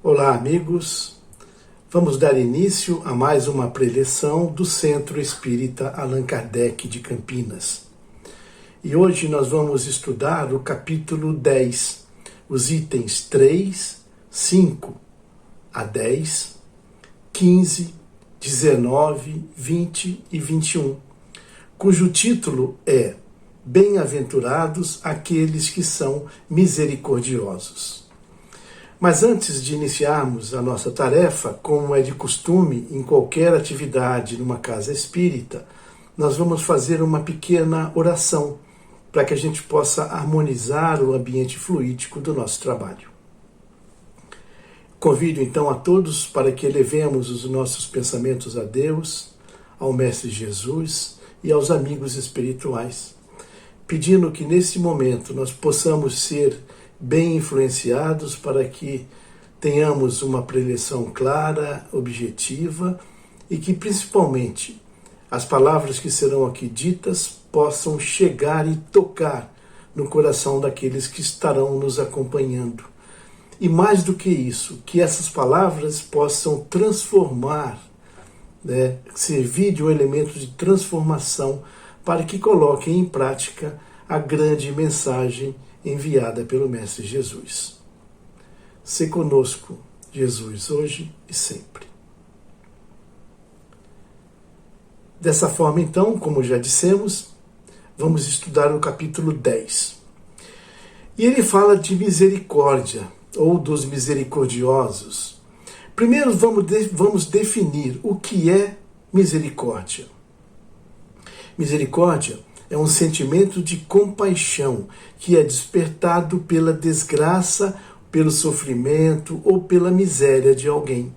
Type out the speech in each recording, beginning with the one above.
Olá, amigos. Vamos dar início a mais uma preleção do Centro Espírita Allan Kardec de Campinas. E hoje nós vamos estudar o capítulo 10, os itens 3, 5 a 10, 15, 19, 20 e 21, cujo título é Bem-aventurados aqueles que são misericordiosos. Mas antes de iniciarmos a nossa tarefa, como é de costume em qualquer atividade numa casa espírita, nós vamos fazer uma pequena oração para que a gente possa harmonizar o ambiente fluídico do nosso trabalho. Convido então a todos para que elevemos os nossos pensamentos a Deus, ao Mestre Jesus e aos amigos espirituais, pedindo que nesse momento nós possamos ser bem influenciados para que tenhamos uma preleção clara, objetiva e que principalmente as palavras que serão aqui ditas possam chegar e tocar no coração daqueles que estarão nos acompanhando. E mais do que isso, que essas palavras possam transformar, servir de um elemento de transformação para que coloquem em prática a grande mensagem enviada pelo Mestre Jesus. Se conosco, Jesus, hoje e sempre. Dessa forma, então, como já dissemos, vamos estudar o capítulo 10. E ele fala de misericórdia, ou dos misericordiosos. Primeiro vamos definir o que é misericórdia. Misericórdia é um sentimento de compaixão que é despertado pela desgraça, pelo sofrimento ou pela miséria de alguém.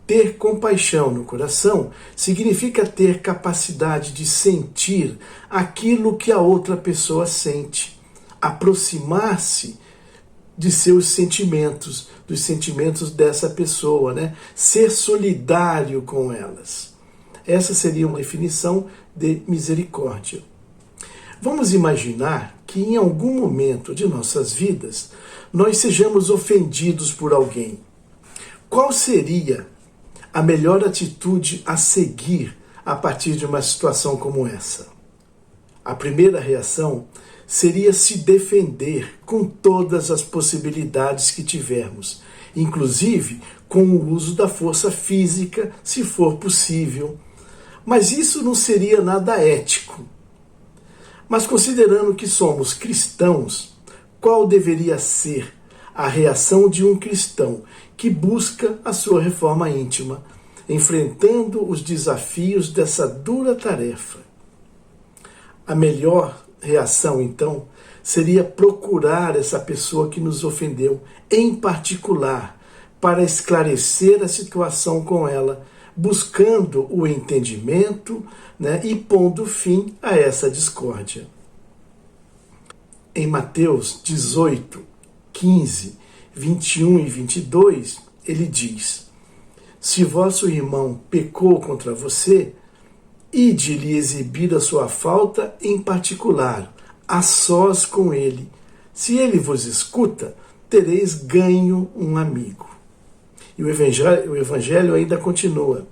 Ter compaixão no coração significa ter capacidade de sentir aquilo que a outra pessoa sente, aproximar-se de seus sentimentos, dos sentimentos dessa pessoa, Ser solidário com elas. Essa seria uma definição de misericórdia. Vamos imaginar que em algum momento de nossas vidas nós sejamos ofendidos por alguém. Qual seria a melhor atitude a seguir a partir de uma situação como essa? A primeira reação seria se defender com todas as possibilidades que tivermos, inclusive com o uso da força física, se for possível. Mas isso não seria nada ético. Mas considerando que somos cristãos, qual deveria ser a reação de um cristão que busca a sua reforma íntima, enfrentando os desafios dessa dura tarefa? A melhor reação, então, seria procurar essa pessoa que nos ofendeu, em particular, para esclarecer a situação com ela, buscando o entendimento, e pondo fim a essa discórdia. Em Mateus 18, 15, 21 e 22, ele diz: Se vosso irmão pecou contra você, ide-lhe exibir a sua falta em particular, a sós com ele. Se ele vos escuta, tereis ganho um amigo. E o evangelho ainda continua.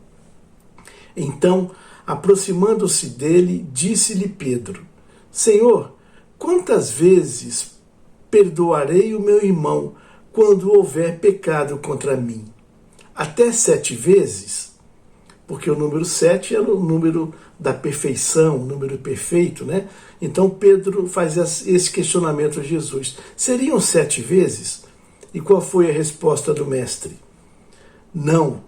Então, aproximando-se dele, disse-lhe Pedro: Senhor, quantas vezes perdoarei o meu irmão quando houver pecado contra mim? Até 7 vezes? Porque o número 7 é o número da perfeição, o número perfeito, Então Pedro faz esse questionamento a Jesus. Seriam 7 vezes? E qual foi a resposta do mestre? Não.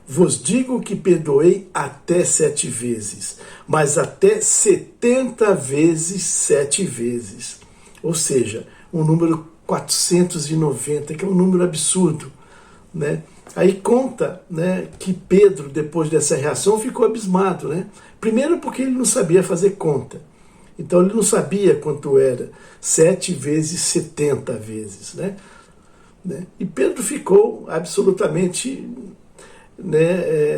Vos digo que perdoei até 7 vezes, mas até 70 vezes 7 vezes. Ou seja, um número 490, que é um número absurdo, Aí conta, que Pedro, depois dessa reação, ficou abismado, Primeiro porque ele não sabia fazer conta. Então ele não sabia quanto era 7 vezes 70 vezes, E Pedro ficou absolutamente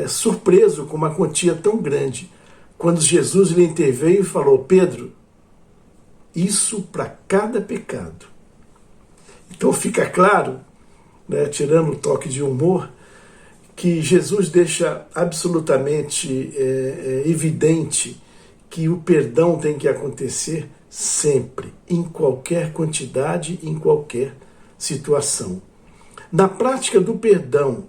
surpreso com uma quantia tão grande, quando Jesus lhe interveio e falou: Pedro, isso para cada pecado. Então fica claro né, tirando o toque de humor, que Jesus deixa absolutamente evidente que o perdão tem que acontecer sempre, em qualquer quantidade, em qualquer situação. Na prática do perdão,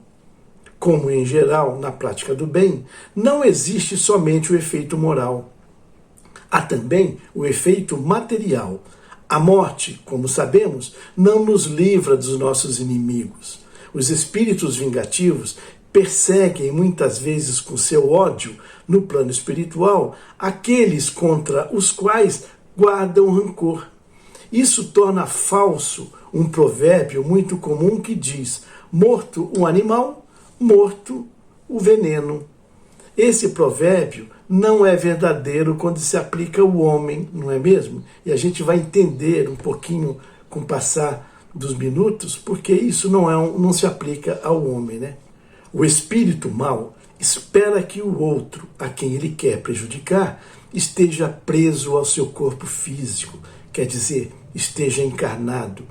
como em geral na prática do bem, não existe somente o efeito moral. Há também o efeito material. A morte, como sabemos, não nos livra dos nossos inimigos. Os espíritos vingativos perseguem muitas vezes com seu ódio, no plano espiritual, aqueles contra os quais guardam rancor. Isso torna falso um provérbio muito comum que diz: morto o animal, morto o veneno. Esse provérbio não é verdadeiro quando se aplica ao homem, não é mesmo? E a gente vai entender um pouquinho com o passar dos minutos, porque isso não se aplica ao homem, né? O espírito mau espera que o outro, a quem ele quer prejudicar, esteja preso ao seu corpo físico, quer dizer, esteja encarnado,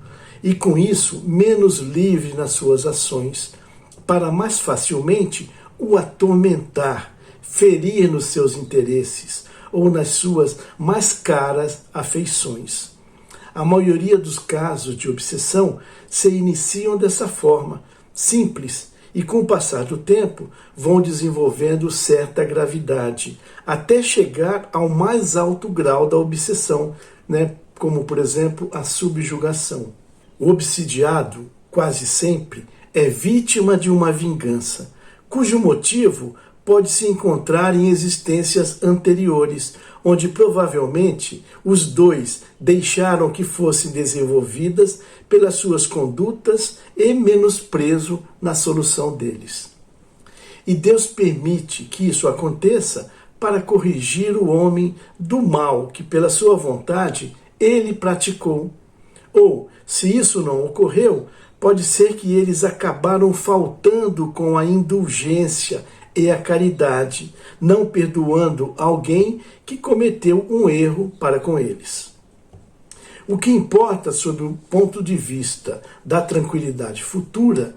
e com isso menos livre nas suas ações, para mais facilmente o atormentar, ferir nos seus interesses ou nas suas mais caras afeições. A maioria dos casos de obsessão se iniciam dessa forma, simples, e com o passar do tempo vão desenvolvendo certa gravidade, até chegar ao mais alto grau da obsessão, né? Como, por exemplo, a subjugação. O obsidiado, quase sempre, é vítima de uma vingança, cujo motivo pode se encontrar em existências anteriores, onde provavelmente os dois deixaram que fossem desenvolvidas pelas suas condutas e menosprezo na solução deles. E Deus permite que isso aconteça para corrigir o homem do mal que, pela sua vontade, ele praticou. Ou, se isso não ocorreu, pode ser que eles acabaram faltando com a indulgência e a caridade, não perdoando alguém que cometeu um erro para com eles. O que importa sob o ponto de vista da tranquilidade futura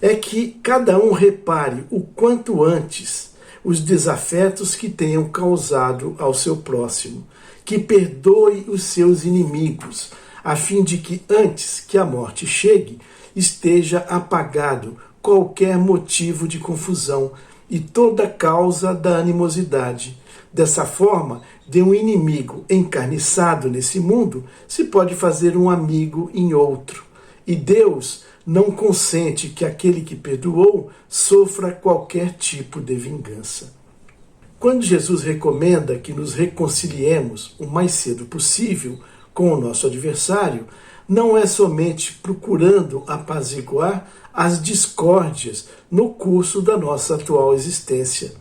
é que cada um repare o quanto antes os desafetos que tenham causado ao seu próximo, que perdoe os seus inimigos, a fim de que antes que a morte chegue, esteja apagado qualquer motivo de confusão e toda causa da animosidade. Dessa forma, de um inimigo encarniçado nesse mundo, se pode fazer um amigo em outro. E Deus não consente que aquele que perdoou sofra qualquer tipo de vingança. Quando Jesus recomenda que nos reconciliemos o mais cedo possível com o nosso adversário, não é somente procurando apaziguar as discórdias no curso da nossa atual existência.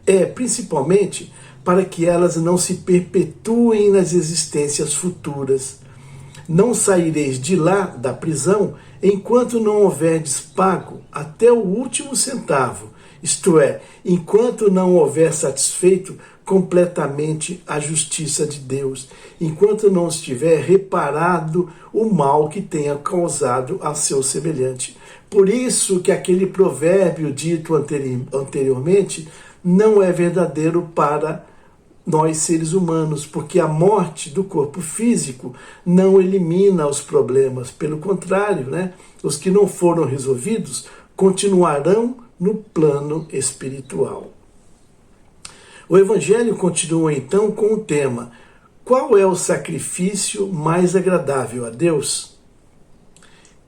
É principalmente para que elas não se perpetuem nas existências futuras. Não saireis de lá da prisão enquanto não houverdes pago até o último centavo, isto é, enquanto não houver satisfeito completamente a justiça de Deus, enquanto não estiver reparado o mal que tenha causado a seu semelhante. Por isso que aquele provérbio dito anteriormente não é verdadeiro para nós seres humanos, porque a morte do corpo físico não elimina os problemas, pelo contrário, né? Os que não foram resolvidos continuarão no plano espiritual. O Evangelho continua então com o tema: qual é o sacrifício mais agradável a Deus?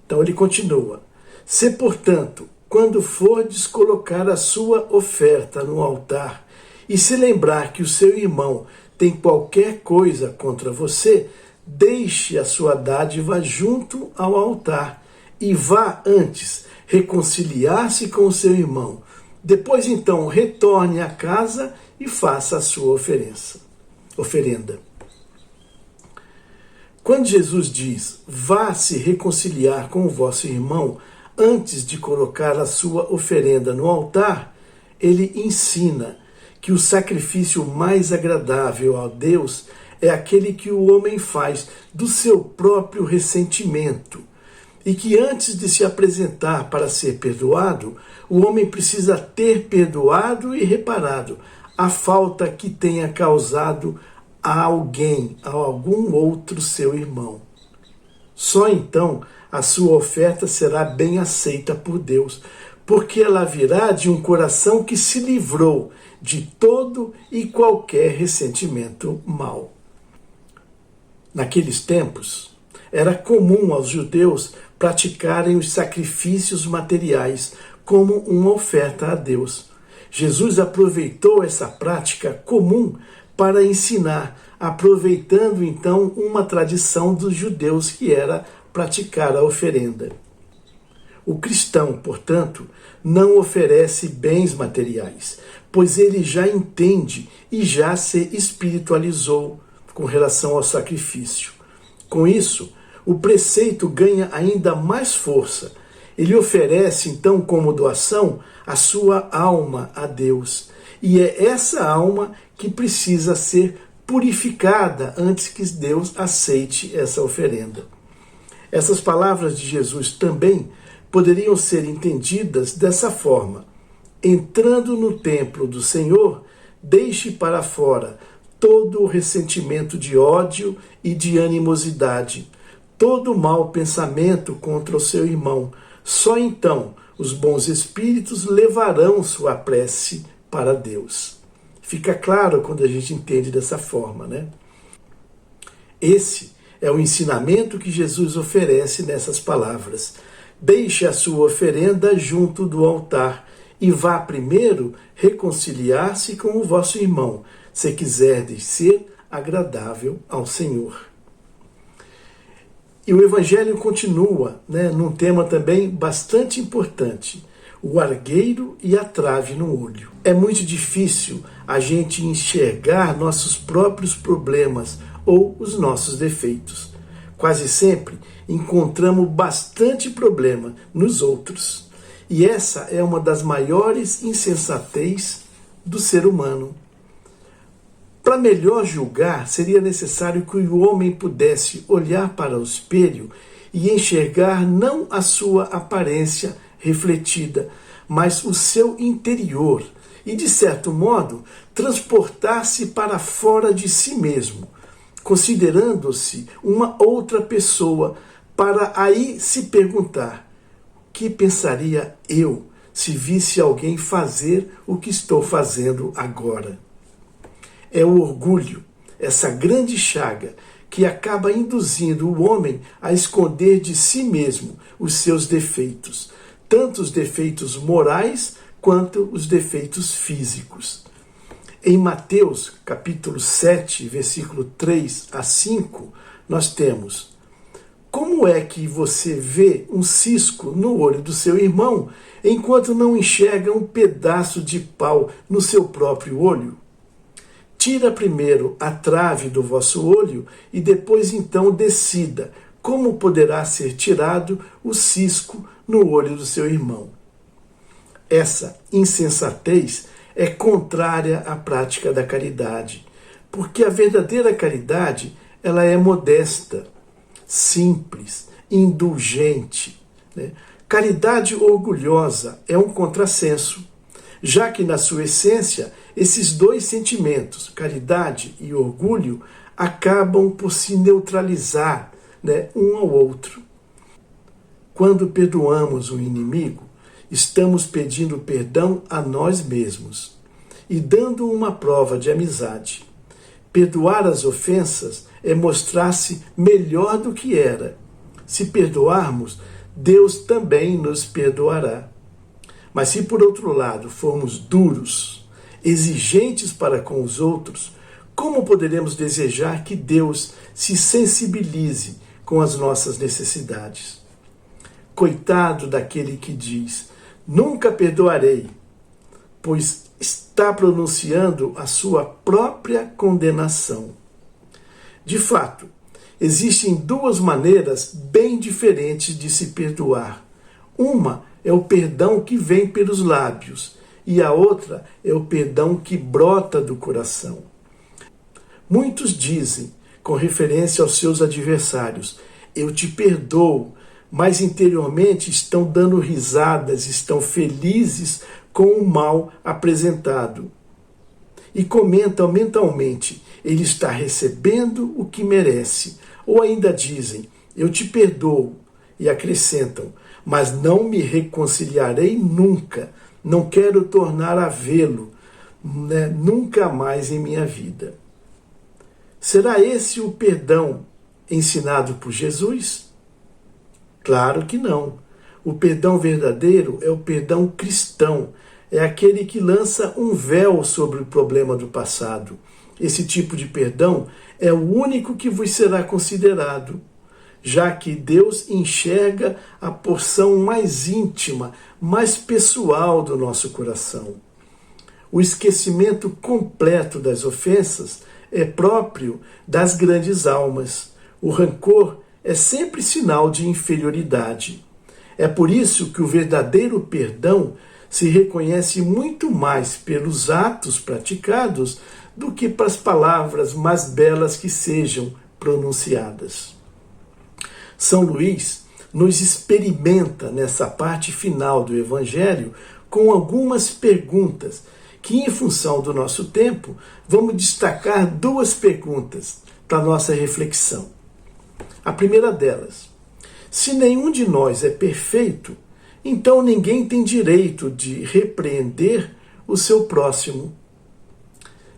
Então ele continua: se, portanto, quando fordes colocar a sua oferta no altar, e se lembrar que o seu irmão tem qualquer coisa contra você, deixe a sua dádiva junto ao altar e vá antes reconciliar-se com o seu irmão. Depois, então, retorne à casa e faça a sua oferenda. Quando Jesus diz, vá se reconciliar com o vosso irmão antes de colocar a sua oferenda no altar, ele ensina que o sacrifício mais agradável a Deus é aquele que o homem faz do seu próprio ressentimento e que antes de se apresentar para ser perdoado, o homem precisa ter perdoado e reparado a falta que tenha causado a alguém, a algum outro seu irmão. Só então a sua oferta será bem aceita por Deus, porque ela virá de um coração que se livrou de todo e qualquer ressentimento mau. Naqueles tempos, era comum aos judeus praticarem os sacrifícios materiais como uma oferta a Deus. Jesus aproveitou essa prática comum para ensinar, aproveitando então uma tradição dos judeus que era praticar a oferenda. O cristão, portanto, não oferece bens materiais, pois ele já entende e já se espiritualizou com relação ao sacrifício. Com isso, o preceito ganha ainda mais força. Ele oferece, então, como doação, a sua alma a Deus. E é essa alma que precisa ser purificada antes que Deus aceite essa oferenda. Essas palavras de Jesus também poderiam ser entendidas dessa forma: entrando no templo do Senhor, deixe para fora todo o ressentimento de ódio e de animosidade, todo mau pensamento contra o seu irmão. Só então os bons espíritos levarão sua prece para Deus. Fica claro quando a gente entende dessa forma, né? Esse é o ensinamento que Jesus oferece nessas palavras. Deixe a sua oferenda junto do altar e vá primeiro reconciliar-se com o vosso irmão, se quiserdes ser agradável ao Senhor. E o Evangelho continua, num tema também bastante importante: o argueiro e a trave no olho. É muito difícil a gente enxergar nossos próprios problemas ou os nossos defeitos. Quase sempre encontramos bastante problema nos outros. E essa é uma das maiores insensatez do ser humano. Para melhor julgar, seria necessário que o homem pudesse olhar para o espelho e enxergar não a sua aparência refletida, mas o seu interior, e, de certo modo, transportar-se para fora de si mesmo, considerando-se uma outra pessoa, para aí se perguntar: que pensaria eu se visse alguém fazer o que estou fazendo agora? É o orgulho, essa grande chaga, que acaba induzindo o homem a esconder de si mesmo os seus defeitos, tanto os defeitos morais quanto os defeitos físicos. Em Mateus, capítulo 7, versículo 3 a 5, nós temos: como é que você vê um cisco no olho do seu irmão, enquanto não enxerga um pedaço de pau no seu próprio olho? Tira primeiro a trave do vosso olho e depois então decida como poderá ser tirado o cisco no olho do seu irmão. Essa insensatez é contrária à prática da caridade, porque a verdadeira caridade, ela é modesta, simples, indulgente. Caridade orgulhosa é um contrassenso, já que na sua essência esses dois sentimentos, caridade e orgulho, acabam por se neutralizar, um ao outro. Quando perdoamos o inimigo, estamos pedindo perdão a nós mesmos e dando uma prova de amizade. Perdoar as ofensas é mostrar-se melhor do que era. Se perdoarmos, Deus também nos perdoará. Mas se por outro lado formos duros, exigentes para com os outros, como poderemos desejar que Deus se sensibilize com as nossas necessidades? Coitado daquele que diz: nunca perdoarei, pois está pronunciando a sua própria condenação. De fato, existem duas maneiras bem diferentes de se perdoar. Uma é o perdão que vem pelos lábios, e a outra é o perdão que brota do coração. Muitos dizem, com referência aos seus adversários: eu te perdoo, mas interiormente estão dando risadas, estão felizes com o mal apresentado. E comentam mentalmente: ele está recebendo o que merece. Ou ainda dizem: eu te perdoo. E acrescentam: mas não me reconciliarei nunca. Não quero tornar a vê-lo, nunca mais em minha vida. Será esse o perdão ensinado por Jesus? Claro que não. O perdão verdadeiro é o perdão cristão. É aquele que lança um véu sobre o problema do passado. Esse tipo de perdão é o único que vos será considerado, já que Deus enxerga a porção mais íntima, mais pessoal do nosso coração. O esquecimento completo das ofensas é próprio das grandes almas. O rancor é sempre sinal de inferioridade. É por isso que o verdadeiro perdão se reconhece muito mais pelos atos praticados do que pelas palavras mais belas que sejam pronunciadas. São Luís nos experimenta nessa parte final do Evangelho com algumas perguntas que, em função do nosso tempo, vamos destacar duas perguntas para a nossa reflexão. A primeira delas: se nenhum de nós é perfeito, então ninguém tem direito de repreender o seu próximo.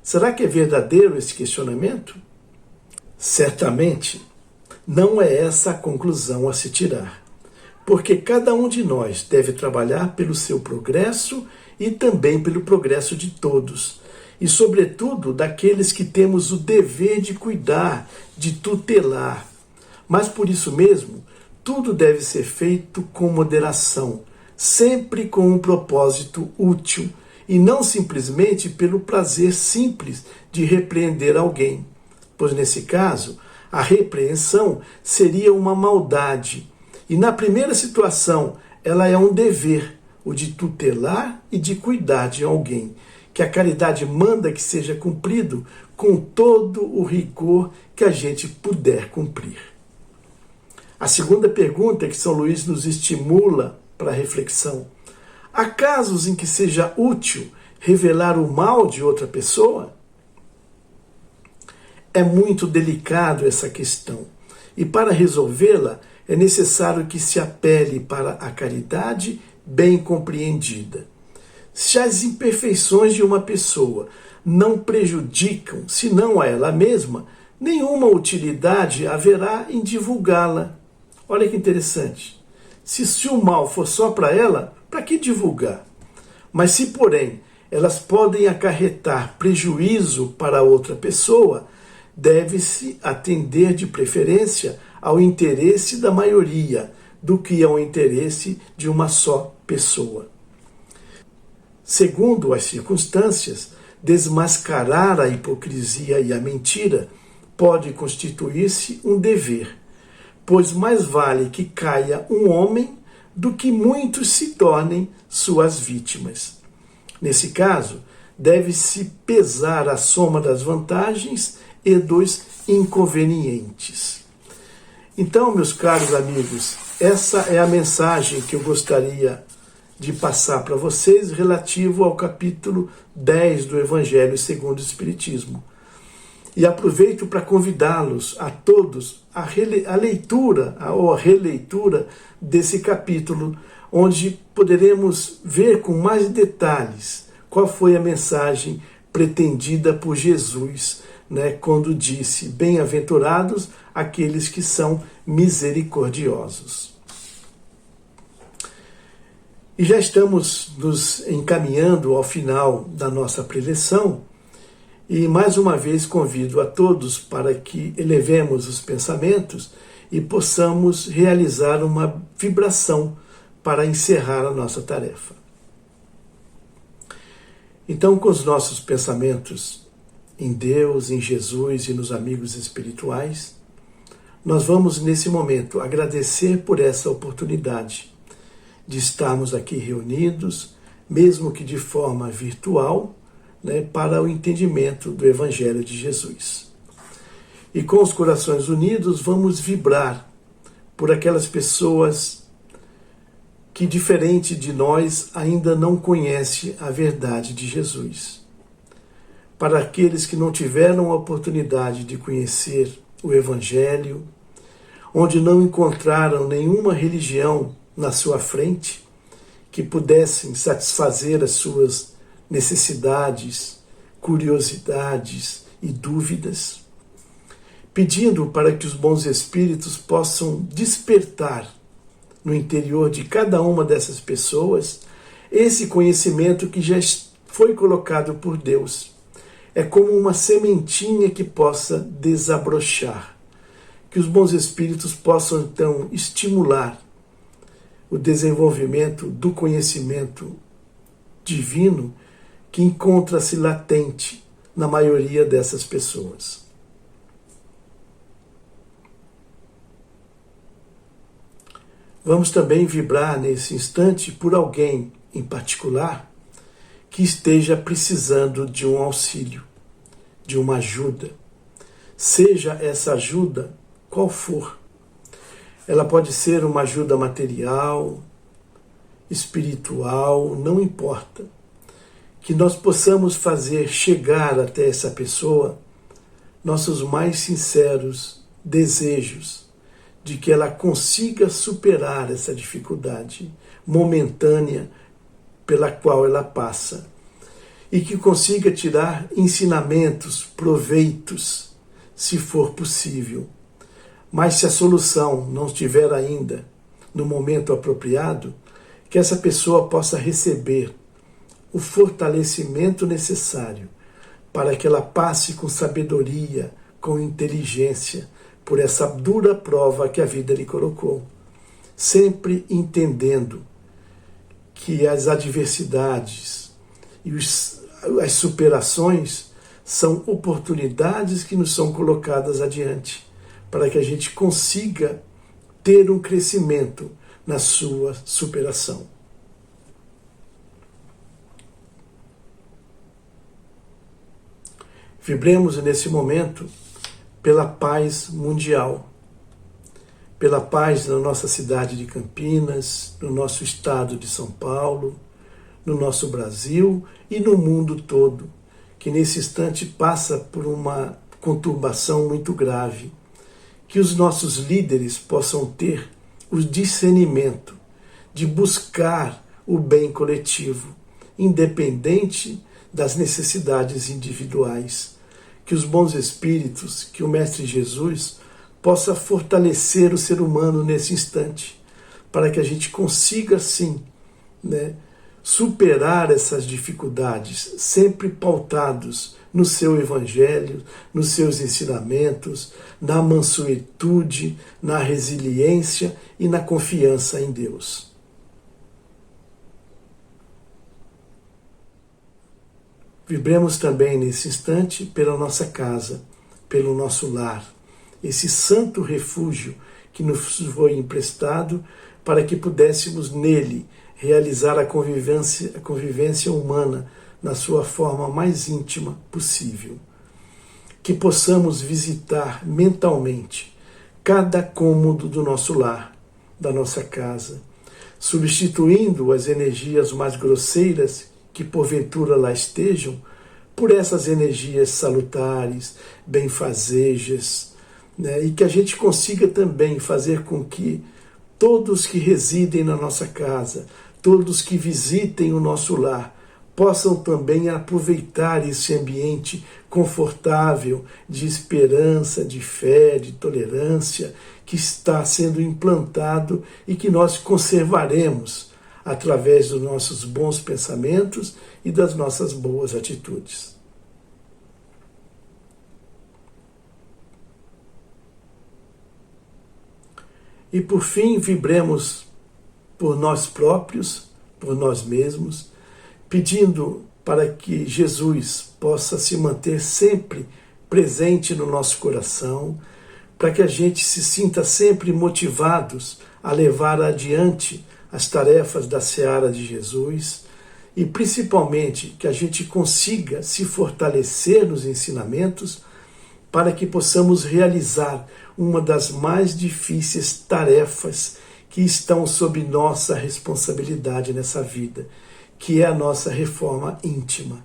Será que é verdadeiro esse questionamento? Certamente não é essa a conclusão a se tirar, porque cada um de nós deve trabalhar pelo seu progresso e também pelo progresso de todos, e sobretudo daqueles que temos o dever de cuidar, de tutelar. Mas por isso mesmo, tudo deve ser feito com moderação, sempre com um propósito útil, e não simplesmente pelo prazer simples de repreender alguém, pois nesse caso, a repreensão seria uma maldade, e na primeira situação, ela é um dever, o de tutelar e de cuidar de alguém, que a caridade manda que seja cumprido com todo o rigor que a gente puder cumprir. A segunda pergunta que São Luís nos estimula para a reflexão: há casos em que seja útil revelar o mal de outra pessoa? É muito delicado essa questão, e para resolvê-la é necessário que se apele para a caridade bem compreendida. Se as imperfeições de uma pessoa não prejudicam, senão a ela mesma, nenhuma utilidade haverá em divulgá-la. Olha que interessante. Se o mal for só para ela, para que divulgar? Mas se, porém, elas podem acarretar prejuízo para outra pessoa, deve-se atender de preferência ao interesse da maioria, do que ao interesse de uma só pessoa. Segundo as circunstâncias, desmascarar a hipocrisia e a mentira pode constituir-se um dever, pois mais vale que caia um homem do que muitos se tornem suas vítimas. Nesse caso, deve-se pesar a soma das vantagens e dos inconvenientes. Então, meus caros amigos, essa é a mensagem que eu gostaria de passar para vocês relativo ao capítulo 10 do Evangelho segundo o Espiritismo. E aproveito para convidá-los a todos a leitura ou a releitura desse capítulo, onde poderemos ver com mais detalhes qual foi a mensagem pretendida por Jesus, quando disse: bem-aventurados aqueles que são misericordiosos. E já estamos nos encaminhando ao final da nossa preleção, e mais uma vez convido a todos para que elevemos os pensamentos e possamos realizar uma vibração para encerrar a nossa tarefa. Então, com os nossos pensamentos em Deus, em Jesus e nos amigos espirituais, nós vamos nesse momento agradecer por essa oportunidade de estarmos aqui reunidos, mesmo que de forma virtual, para o entendimento do Evangelho de Jesus. E com os corações unidos vamos vibrar por aquelas pessoas que, diferente de nós, ainda não conhecem a verdade de Jesus. Para aqueles que não tiveram a oportunidade de conhecer o Evangelho, onde não encontraram nenhuma religião na sua frente que pudessem satisfazer as suas necessidades, curiosidades e dúvidas, pedindo para que os bons espíritos possam despertar no interior de cada uma dessas pessoas esse conhecimento que já foi colocado por Deus. É como uma sementinha que possa desabrochar, que os bons espíritos possam então estimular o desenvolvimento do conhecimento divino que encontra-se latente na maioria dessas pessoas. Vamos também vibrar nesse instante por alguém em particular que esteja precisando de um auxílio, de uma ajuda. Seja essa ajuda qual for. Ela pode ser uma ajuda material, espiritual, não importa. Que nós possamos fazer chegar até essa pessoa nossos mais sinceros desejos de que ela consiga superar essa dificuldade momentânea pela qual ela passa e que consiga tirar ensinamentos, proveitos, se for possível. Mas se a solução não estiver ainda no momento apropriado, que essa pessoa possa receber o fortalecimento necessário para que ela passe com sabedoria, com inteligência, por essa dura prova que a vida lhe colocou, sempre entendendo que as adversidades e as superações são oportunidades que nos são colocadas adiante, para que a gente consiga ter um crescimento na sua superação. Vibremos nesse momento pela paz mundial, pela paz na nossa cidade de Campinas, no nosso estado de São Paulo, no nosso Brasil e no mundo todo, que nesse instante passa por uma conturbação muito grave. Que os nossos líderes possam ter o discernimento de buscar o bem coletivo, independente das necessidades individuais. Que os bons espíritos, que o Mestre Jesus possa fortalecer o ser humano nesse instante, para que a gente consiga, sim, superar essas dificuldades, sempre pautados no seu Evangelho, nos seus ensinamentos, na mansuetude, na resiliência e na confiança em Deus. Vibremos também nesse instante pela nossa casa, pelo nosso lar, esse santo refúgio que nos foi emprestado para que pudéssemos nele realizar a convivência humana na sua forma mais íntima possível. Que possamos visitar mentalmente cada cômodo do nosso lar, da nossa casa, substituindo as energias mais grosseiras que porventura lá estejam, por essas energias salutares, benfazejas, e que a gente consiga também fazer com que todos que residem na nossa casa, todos que visitem o nosso lar, possam também aproveitar esse ambiente confortável de esperança, de fé, de tolerância que está sendo implantado e que nós conservaremos através dos nossos bons pensamentos e das nossas boas atitudes. E por fim, vibremos por nós próprios, por nós mesmos, pedindo para que Jesus possa se manter sempre presente no nosso coração, para que a gente se sinta sempre motivados a levar adiante as tarefas da seara de Jesus e principalmente que a gente consiga se fortalecer nos ensinamentos para que possamos realizar uma das mais difíceis tarefas que estão sob nossa responsabilidade nessa vida, que é a nossa reforma íntima.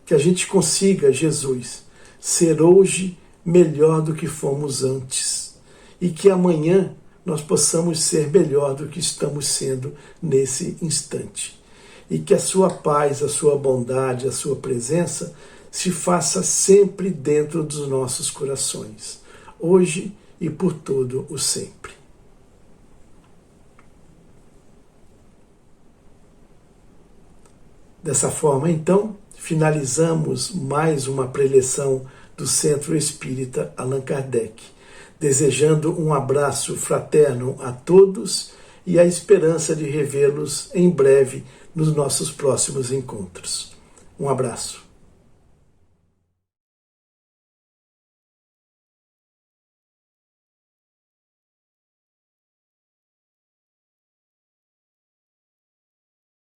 Que a gente consiga, Jesus, ser hoje melhor do que fomos antes, e que amanhã nós possamos ser melhor do que estamos sendo nesse instante. E que a sua paz, a sua bondade, a sua presença se faça sempre dentro dos nossos corações, hoje e por todo o sempre. Dessa forma, então, finalizamos mais uma preleção do Centro Espírita Allan Kardec, desejando um abraço fraterno a todos e a esperança de revê-los em breve nos nossos próximos encontros. Um abraço.